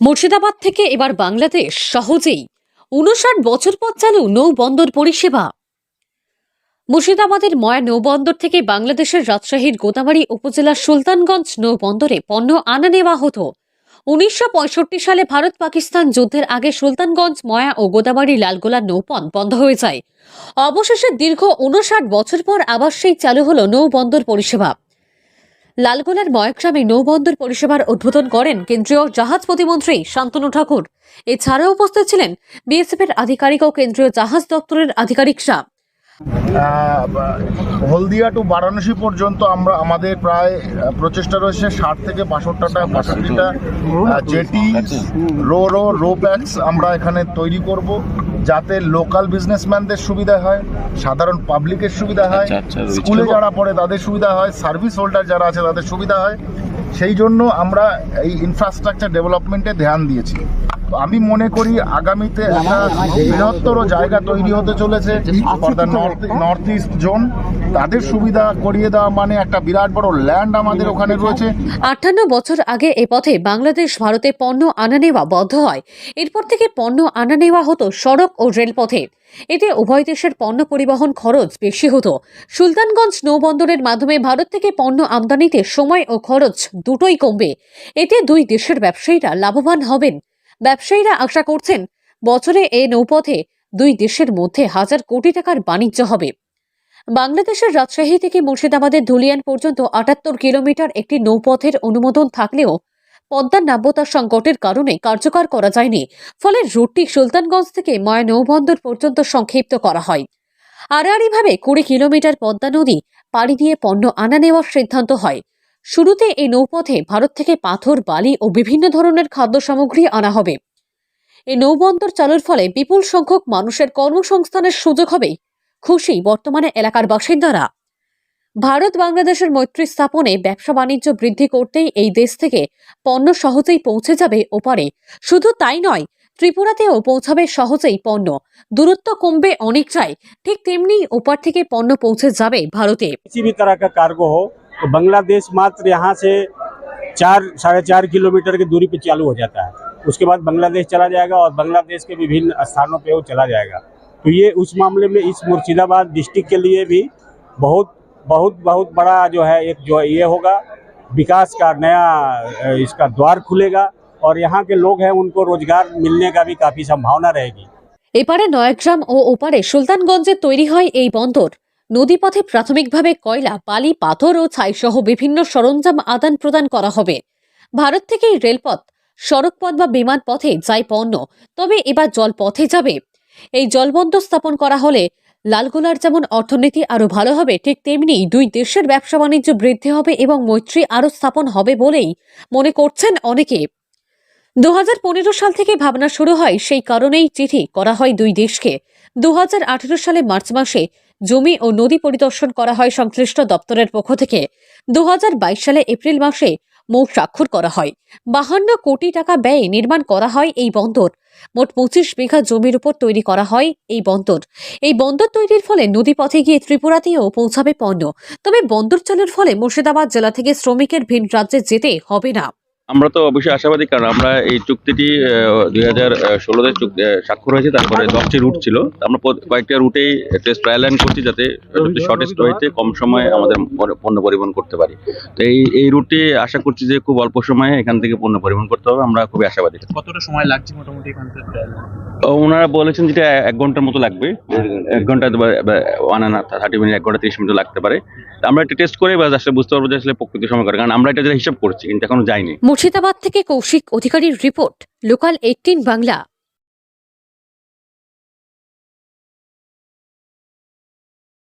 মুর্শিদাবাদ থেকে এবার বাংলাদেশ সহজেই ৫৯ বছর পর চালু নৌবন্দর পরিষেবা। মুর্শিদাবাদের ময়া নৌবন্দর থেকে বাংলাদেশের রাজশাহীর গোদাবাড়ি উপজেলার সুলতানগঞ্জ নৌবন্দরে পণ্য আনা নেওয়া হতো। ১৯৬৫ সালে ভারত পাকিস্তান যুদ্ধের আগে সুলতানগঞ্জ, ময়া ও গোদাবাড়ি লালগোলা নৌপথ বন্ধ হয়ে যায়। অবশেষে দীর্ঘ ৫৯ বছর পর আবার সেই চালু হলো নৌবন্দর পরিষেবা। লালগোলার ময়গ্রামে নৌবন্দর পরিষেবার উদ্বোধন করেন কেন্দ্রীয় জাহাজ প্রতিমন্ত্রী শান্তনু ঠাকুর। এছাড়াও উপস্থিত ছিলেন বিএসএফ এর আধিকারিক ও কেন্দ্রীয় জাহাজ দপ্তরের আধিকারিকরা। হলদিয়া টু বারাণসী পর্যন্ত আমাদের প্রায় প্রচেষ্টা রয়েছে ৬০ থেকে ৬২টা জেটি রো ব্যাগস আমরা এখানে তৈরি করব, যাতে লোকাল বিজনেসম্যানদের সুবিধা হয়, সাধারণ পাবলিকের সুবিধা হয়, স্কুলে যারা পড়ে তাদের সুবিধা হয়, সার্ভিস হোল্ডার যারা আছে তাদের সুবিধা হয়। সেই জন্য আমরা এই ইনফ্রাস্ট্রাকচার ডেভেলপমেন্টে ধ্যান দিয়েছি। তো আমি মনে করি আগামীতে একটা বৃহত্তর জায়গা তৈরি হতে চলেছে for the north east zone. তাদের সুবিধা করিয়ে দেওয়া মানে একটা বিরাট বড় ল্যান্ড আমাদের ওখানে রয়েছে। ৫৮ বছর আগে এ পথে বাংলাদেশ ভারতে পণ্য আনা নেওয়া বন্ধ হয়। এরপর থেকে পণ্য আনা নেওয়া হতো সড়ক ও রেলপথে। এতে উভয় দেশের পণ্য পরিবহন খরচ বেশি হতো। সুলতানগঞ্জ নৌবন্দরের মাধ্যমে ভারত থেকে পণ্য আমদানিতে সময় ও খরচ দুটোই কমবে। এতে দুই দেশের ব্যবসায়ীরা লাভবান হবেন। ব্যবসায়ীরা আশা করছেন বছরে এ নৌপথে দুই দেশের মধ্যে হাজার কোটি টাকার বাণিজ্য হবে। বাংলাদেশের রাজশাহী থেকে মুর্শিদাবাদের ধুলিয়ান পর্যন্ত ৭৮ কিলোমিটার একটি নৌপথের অনুমোদন থাকলেও পদ্মার নাব্যতা সংকটের কারণে কার্যকর করা যায়নি। ফলে রুটটি সুলতানগঞ্জ থেকে ময়া নৌবন্দর পর্যন্ত সংক্ষিপ্ত করা হয়। আড়াআড়িভাবে ২০ কিলোমিটার পদ্মা নদী পাড়ি দিয়ে পণ্য আনা নেওয়ার সিদ্ধান্ত হয়। শুরুতে এই নৌপথে ভারত থেকে পাথর, বালি ও বিভিন্ন ধরনের খাদ্য সামগ্রী আনা হবে। এই নৌবন্দর চালুর ফলে বিপুল সংখ্যক মানুষের কর্মসংস্থানের সুযোগ হবে। খুশি বর্তমানে এলাকার বাসিন্দারা। ভারত বাংলাদেশের মৈত্রী স্থাপনে ব্যবসা বাণিজ্য বৃদ্ধি করতেই এই দেশ থেকে পণ্য সহজেই পৌঁছে যাবে ওপারে। শুধু তাই নয়, ত্রিপুরাতেও পৌঁছাবে সহজেই পণ্য। দূরত্ব কমবে অনেকটাই। ঠিক তেমনি ওপার থেকে পণ্য পৌঁছে যাবে ভারতে। किसी भी तरह का कार्गो हो तो बांग्लादेश मात्र यहाँ से 4-4.5 किलोमीटर की दूरी पे चालू हो जाता है। उसके बाद बांग्लादेश चला जाएगा और बांग्लादेश के विभिन्न स्थानों पे वो चला जाएगा। तो ये उस मामले में इस मुर्शिदाबाद डिस्ट्रिक्ट के लिए भी बहुत बहुत बहुत बड़ा जो है एक जो ये होगा, विकास का नया इसका द्वार खुलेगा और यहाँ के लोग हैं उनको रोजगार मिलने का भी काफ़ी संभावना रहेगी। এপারে নয়াগ্রাম ও ওপারে সুলতানগঞ্জে তৈরি হয় এই বন্দর। নদীপথে প্রাথমিকভাবে কয়লা, বালি, পাথর ও ছাইসহ বিভিন্ন সরঞ্জাম আদান প্রদান করা হবে। ভারত থেকেই রেলপথ, সড়কপথ বা বিমান পথে যায় পণ্য, তবে এবার জলপথে যাবে। এই জলবন্দর স্থাপন করা হলে লালগোলার যেমন অর্থনীতি আরো ভালো হবে, ঠিক তেমনি দুই দেশের ব্যবসা বাণিজ্য বৃদ্ধি হবে এবং মৈত্রী আরো স্থাপন হবে বলেই মনে করছেন অনেকে। ২০১৫ সাল থেকে ভাবনা শুরু হয়, সেই কারণেই চিঠি করা হয় দুই দেশকে। ২০১৮ সালে মার্চ মাসে জমি ও নদী পরিদর্শন করা হয় সংশ্লিষ্ট দপ্তরের পক্ষ থেকে। ২০২২ সালে এপ্রিল মাসে মৌখ স্বাক্ষর করা হয়। ৫২ কোটি টাকা ব্যয়ে নির্মাণ করা হয় এই বন্দর। মোট ২৫ বিঘা জমির উপর তৈরি করা হয় এই বন্দর। এই বন্দর তৈরির ফলে নদীপথে গিয়ে ত্রিপুরাতেও পৌঁছাবে পণ্য। তবে বন্দর চালুর ফলে মুর্শিদাবাদ জেলা থেকে শ্রমিকের ভিন রাজ্যে যেতে হবে না। আমরা তো অবশ্যই আশাবাদী, কারণ আমরা এই চুক্তিটি 2016-তে স্বাক্ষর হয়েছে। তারপরে 10টি রুট ছিল, আমরা কয়েকটা রুটেই টেস্ট ট্রায়াল রান করছি যাতে শর্টেস্ট ওয়েতে কম সময়ে আমাদের পণ্য পরিবহন করতে পারি। তো এই রুটটি আশা করছি যে খুব অল্প সময়ে এখান থেকে পণ্য পরিবহন করতে হবে। আমরা খুবই আশাবাদী। কতটা সময় লাগছে মোটামুটি এখান থেকে? ওনারা বলেছেন যেটা 1 ঘন্টার মতো লাগবে। 1 ঘন্টা 30 মিনিট, 1 ঘন্টা 30 মিনিট লাগতে পারে। আমরা একটা টেস্ট করে আসলে বুঝতে পারবো যে আসলে প্রকৃত সময় করে, কারণ আমরা এটা হিসাব করছি কিন্তু এখনো যাইনি। মুর্শিদাবাদ থেকে কৌশিক অধিকারীর রিপোর্ট, লোকাল 18 বাংলা।